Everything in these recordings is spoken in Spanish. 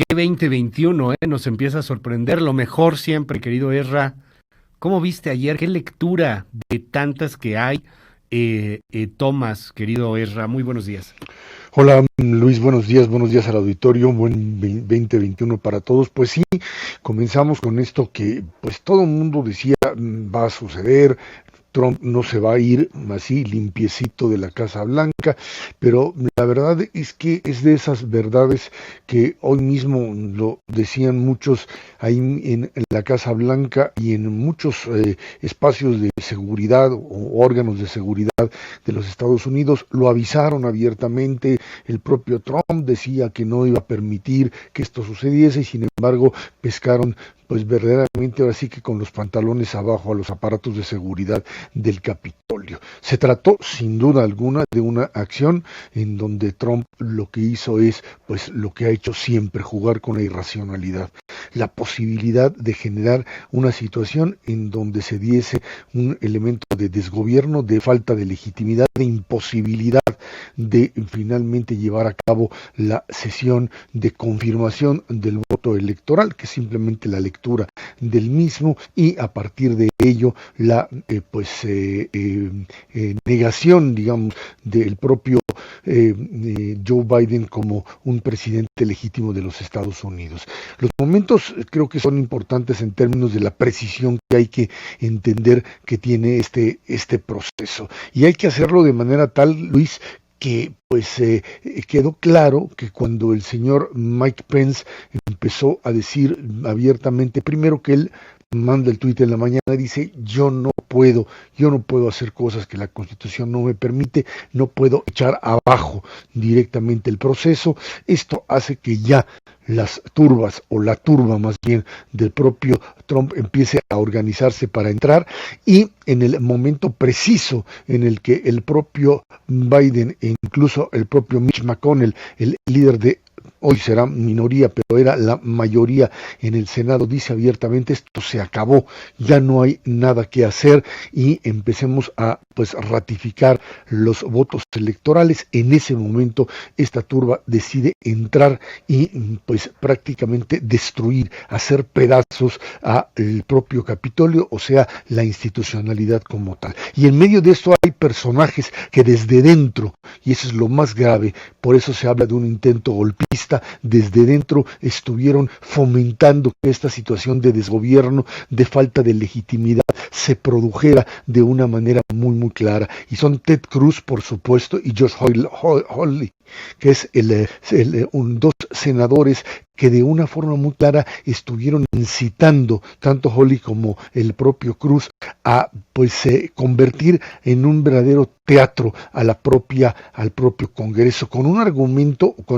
Qué 2021, nos empieza a sorprender lo mejor siempre, querido Ezra. ¿Cómo viste ayer? ¿Qué lectura de tantas que hay tomas, querido Ezra? Muy buenos días. Hola Luis, buenos días al auditorio, buen 2021 para todos. Pues sí, comenzamos con esto que pues todo el mundo decía va a suceder. Trump no se va a ir así limpiecito de la Casa Blanca, pero la verdad es que es de esas verdades que hoy mismo lo decían muchos ahí en la Casa Blanca y en muchos espacios de seguridad o órganos de seguridad de los Estados Unidos, lo avisaron abiertamente. El propio Trump decía que no iba a permitir que esto sucediese y sin embargo pescaron pues verdaderamente ahora sí que con los pantalones abajo a los aparatos de seguridad del Capitolio. Se trató sin duda alguna de una acción en donde Trump lo que hizo es pues lo que ha hecho siempre, jugar con la irracionalidad, la posibilidad de generar una situación en donde se diese un elemento de desgobierno, de falta de legitimidad, de imposibilidad de finalmente llevar a cabo la sesión de confirmación del voto electoral, que es simplemente la lectura del mismo, y a partir de ello la negación, digamos, del propio Joe Biden como un presidente legítimo de los Estados Unidos. Los momentos creo que son importantes en términos de la precisión que hay que entender que tiene este proceso, y hay que hacerlo de manera tal, Luis, que quedó claro que cuando el señor Mike Pence empezó a decir abiertamente, primero que él manda el tuit en la mañana, dice yo no puedo hacer cosas que la Constitución no me permite, no puedo echar abajo directamente el proceso. Esto hace que ya las turbas, o la turba más bien, del propio Trump empiece a organizarse para entrar, y en el momento preciso en el que el propio Biden e incluso el propio Mitch McConnell, el líder de hoy será minoría, pero era la mayoría en el Senado, dice abiertamente esto se acabó, ya no hay nada que hacer y empecemos a pues ratificar los votos electorales. En ese momento esta turba decide entrar y pues prácticamente destruir, hacer pedazos al propio Capitolio, o sea, la institucionalidad como tal. Y en medio de esto hay personajes que desde dentro, y eso es lo más grave, por eso se habla de un intento golpista, desde dentro estuvieron fomentando que esta situación de desgobierno, de falta de legitimidad, se produjera de una manera muy clara. Y son Ted Cruz, por supuesto, y Josh Hawley, que es dos senadores que de una forma muy clara estuvieron incitando, tanto Hawley como el propio Cruz, a convertir en un verdadero teatro al propio Congreso, con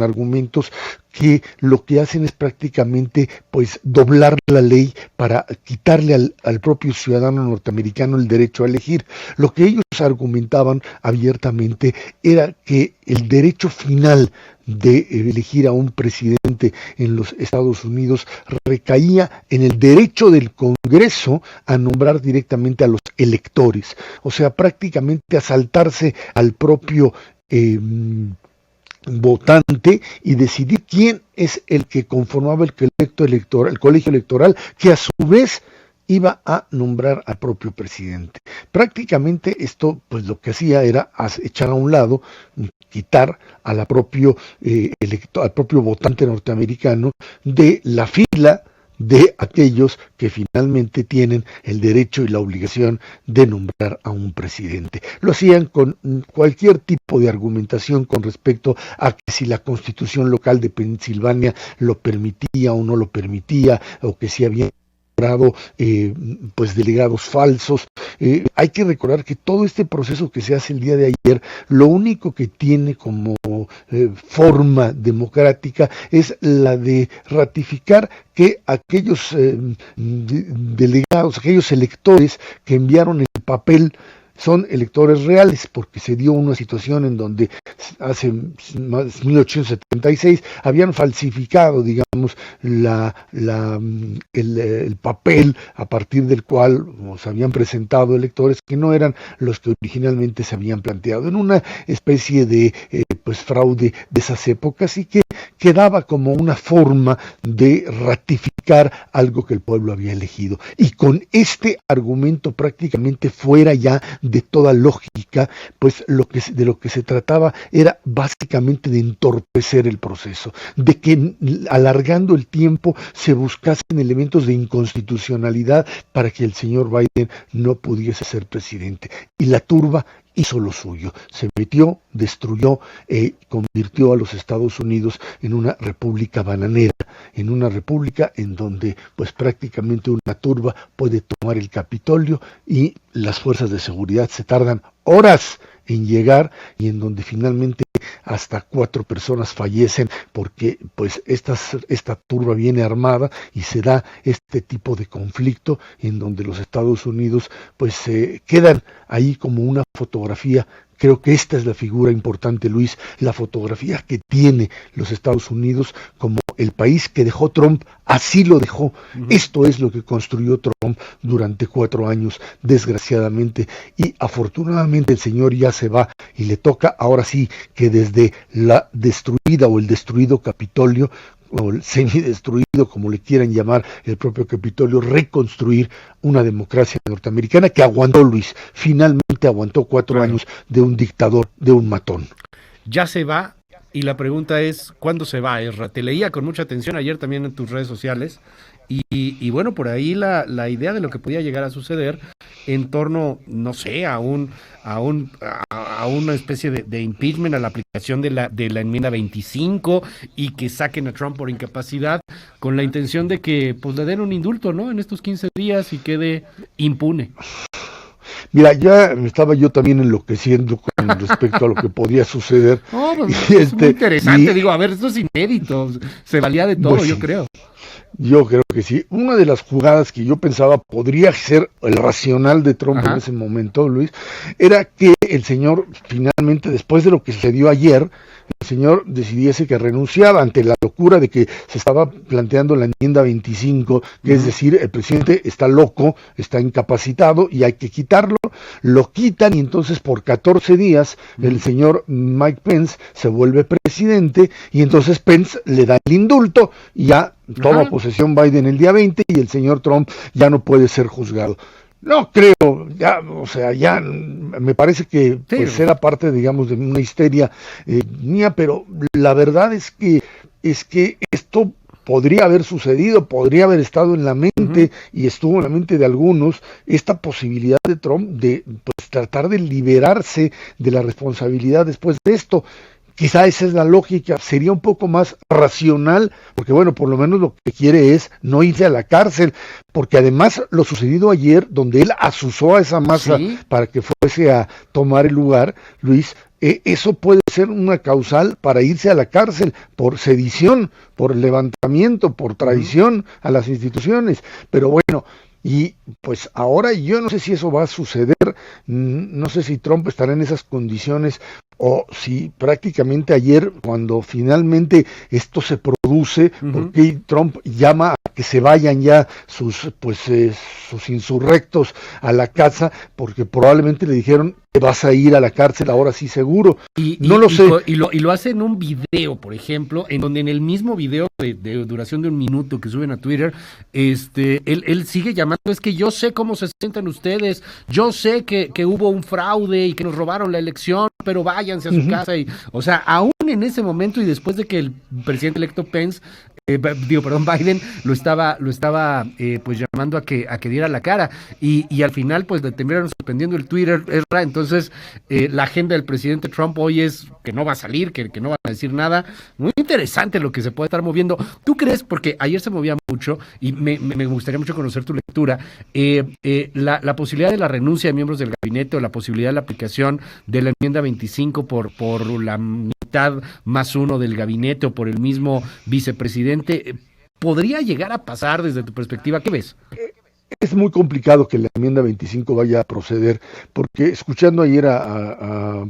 argumentos que lo que hacen es prácticamente pues doblar la ley para quitarle al propio ciudadano norteamericano el derecho a elegir. Lo que ellos argumentaban abiertamente era que el derecho final de elegir a un presidente en los Estados Unidos recaía en el derecho del Congreso a nombrar directamente a los electores, o sea, prácticamente a saltarse al propio votante y decidir quién es el que conformaba el colegio electoral, que a su vez iba a nombrar al propio presidente. Prácticamente esto, pues lo que hacía era echar a un lado, quitar a al propio votante norteamericano de la fila de aquellos que finalmente tienen el derecho y la obligación de nombrar a un presidente. Lo hacían con cualquier tipo de argumentación con respecto a que si la constitución local de Pensilvania lo permitía o no lo permitía, o que si había pues delegados falsos. Hay que recordar que todo este proceso que se hace el día de ayer, lo único que tiene como forma democrática es la de ratificar que aquellos delegados, aquellos electores que enviaron el papel son electores reales, porque se dio una situación en donde hace 1876 habían falsificado, digamos, el papel a partir del cual se habían presentado electores que no eran los que originalmente se habían planteado, en una especie de pues fraude de esas épocas, y que quedaba como una forma de ratificar algo que el pueblo había elegido. Y con este argumento prácticamente fuera ya de toda lógica, pues de lo que se trataba era básicamente de entorpecer el proceso, de que alargando el tiempo se buscasen elementos de inconstitucionalidad para que el señor Biden no pudiese ser presidente. Y la turba hizo lo suyo, se metió, destruyó, convirtió a los Estados Unidos en una república bananera, en una república en donde pues prácticamente una turba puede tomar el Capitolio y las fuerzas de seguridad se tardan horas en llegar, y en donde finalmente hasta 4 personas fallecen porque pues esta turba viene armada, y se da este tipo de conflicto en donde los Estados Unidos pues quedan ahí como una fotografía. Creo que esta es la figura importante, Luis, la fotografía que tiene los Estados Unidos como el país que dejó Trump, así lo dejó. Esto es lo que construyó Trump durante 4 años, desgraciadamente, y afortunadamente el señor ya se va, y le toca ahora sí que desde la destruida o el destruido Capitolio, o el semidestruido, como le quieran llamar, el propio Capitolio, reconstruir una democracia norteamericana que aguantó, Luis, finalmente aguantó 4 años de un dictador, de un matón. Ya se va, y la pregunta es, ¿cuándo se va, Ezra? Te leía con mucha atención ayer también en tus redes sociales, y bueno, por ahí la idea de lo que podía llegar a suceder en torno, no sé, a una especie de impeachment, a la aplicación de la enmienda 25, y que saquen a Trump por incapacidad, con la intención de que pues le den un indulto, ¿no?, en estos 15 días y quede impune. Mira, ya me estaba yo también enloqueciendo con respecto a lo que podía suceder. Oh, pues, es muy interesante, digo, a ver, esto es inédito, se valía de todo, pues, yo creo. Yo creo que sí. Una de las jugadas que yo pensaba podría ser el racional de Trump en ese momento, Luis, era que el señor finalmente, después de lo que sucedió ayer, el señor decidiese que renunciaba ante la locura de que se estaba planteando la enmienda 25, que es decir, el presidente está loco, está incapacitado y hay que quitarlo. Lo quitan, y entonces por 14 días el señor Mike Pence se vuelve presidente, y entonces Pence le da el indulto y ya toma posesión Biden el día 20, y el señor Trump ya no puede ser juzgado. No creo, ya, o sea, ya me parece que pues era parte, digamos, de una histeria mía, pero la verdad es que esto podría haber sucedido, podría haber estado en la mente, y estuvo en la mente de algunos, esta posibilidad de Trump de pues tratar de liberarse de la responsabilidad después de esto. Quizá esa es la lógica, sería un poco más racional, porque bueno, por lo menos lo que quiere es no irse a la cárcel, porque además lo sucedido ayer, donde él asusó a esa masa para que fuese a tomar el lugar, Luis, eso puede ser una causal para irse a la cárcel por sedición, por levantamiento, por traición a las instituciones. Pero bueno, y pues ahora yo no sé si eso va a suceder, no sé si Trump estará en esas condiciones, o si prácticamente ayer, cuando finalmente esto se produce, porque Trump llama a que se vayan ya sus insurrectos a la casa, porque probablemente le dijeron que vas a ir a la cárcel ahora sí seguro. No lo sé. Y lo hace en un video, por ejemplo, en donde en el mismo video de duración de 1 minuto que suben a Twitter, él sigue llamando, es que yo sé cómo se sienten ustedes, yo sé que hubo un fraude y que nos robaron la elección, pero váyanse a su casa. O sea, aún en ese momento, y después de que el presidente electo Pence, Biden lo estaba pues llamando a que diera la cara, y al final pues le terminaron suspendiendo el Twitter. Entonces la agenda del presidente Trump hoy es que no va a salir, que no va a decir nada. Muy interesante lo que se puede estar moviendo. ¿Tú crees? Porque ayer se movía mucho, y me gustaría mucho conocer tu lectura, la posibilidad de la renuncia de miembros del gabinete, o la posibilidad de la aplicación de la enmienda 25 por la mitad más uno del gabinete, o por el mismo vicepresidente. ¿Podría llegar a pasar desde tu perspectiva? ¿Qué ves? es muy complicado que la enmienda 25 vaya a proceder, porque escuchando ayer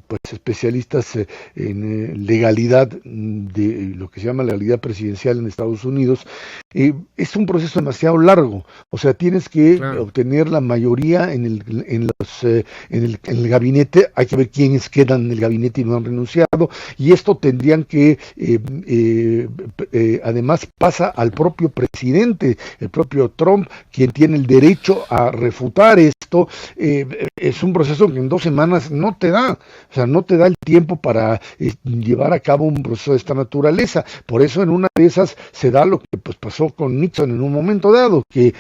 pues, especialistas en legalidad de lo que se llama legalidad presidencial en Estados Unidos, es un proceso demasiado largo. O sea, tienes que obtener la mayoría en el gabinete. Hay que ver quiénes quedan en el gabinete y no han renunciado, y esto tendrían que además pasa al propio presidente, el propio Trump, quien tiene el derecho a refutar esto. Es un proceso que en 2 semanas no te da, o sea, no te da el tiempo para llevar a cabo un proceso de esta naturaleza. Por eso en una de esas se da lo que pues pasó con Nixon en un momento dado, que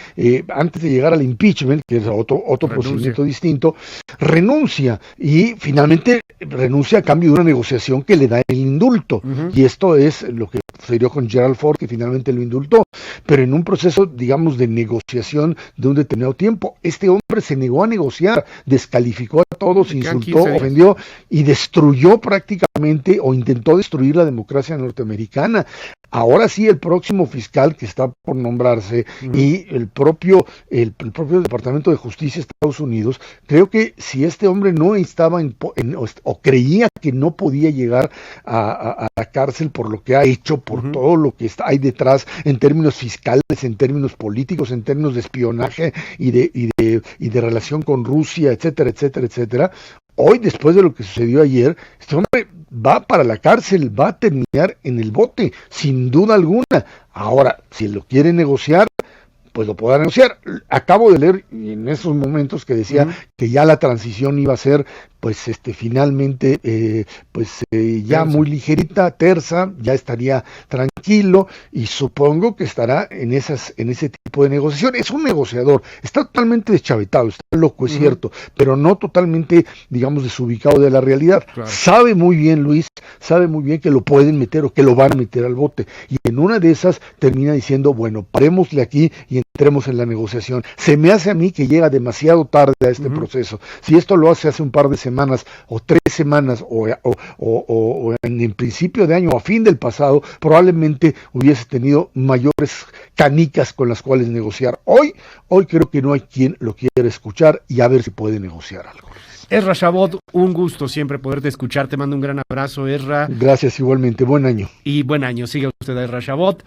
antes de llegar al impeachment, que es otro procedimiento distinto, renuncia, y finalmente renuncia a cambio de una negociación que le da el indulto, y esto es lo que sucedió con Gerald Ford, que finalmente lo indultó, pero en un proceso, digamos, de negociación de un determinado tiempo. Este hombre se negó a negociar, descalificó a todos, insultó, ofendió y destruyó prácticamente, o intentó destruir la democracia norteamericana. Ahora sí, el próximo fiscal que está por nombrarse y el propio Departamento de Justicia de Estados Unidos, creo que si este hombre no estaba o creía que no podía llegar a la cárcel por lo que ha hecho, por todo lo que hay detrás en términos fiscales, en términos políticos, en términos de espionaje y de relación con Rusia, etcétera, etcétera, etcétera. Hoy, después de lo que sucedió ayer, este hombre va para la cárcel, va a terminar en el bote, sin duda alguna. Ahora, si lo quiere negociar, pues lo podrá negociar. Acabo de leer en esos momentos que decía que ya la transición iba a ser pues finalmente ya muy ligerita, tersa, ya estaría tranquilo, y supongo que estará en ese tipo de negociación. Es un negociador, está totalmente deschavetado, está loco, es cierto, pero no totalmente, digamos, desubicado de la realidad. Claro. Sabe muy bien, Luis, sabe muy bien que lo pueden meter o que lo van a meter al bote, y en una de esas termina diciendo, bueno, parémosle aquí y entremos en la negociación. Se me hace a mí que llega demasiado tarde a este proceso. Si esto lo hace un par de semanas o 3 semanas o en principio de año o a fin del pasado, probablemente hubiese tenido mayores canicas con las cuales negociar. Hoy creo que no hay quien lo quiera escuchar, y a ver si puede negociar algo. Ezra Shabot, un gusto siempre poderte escuchar, te mando un gran abrazo, Ezra. Gracias, igualmente, buen año. Y buen año, siga usted a Ezra Shabot.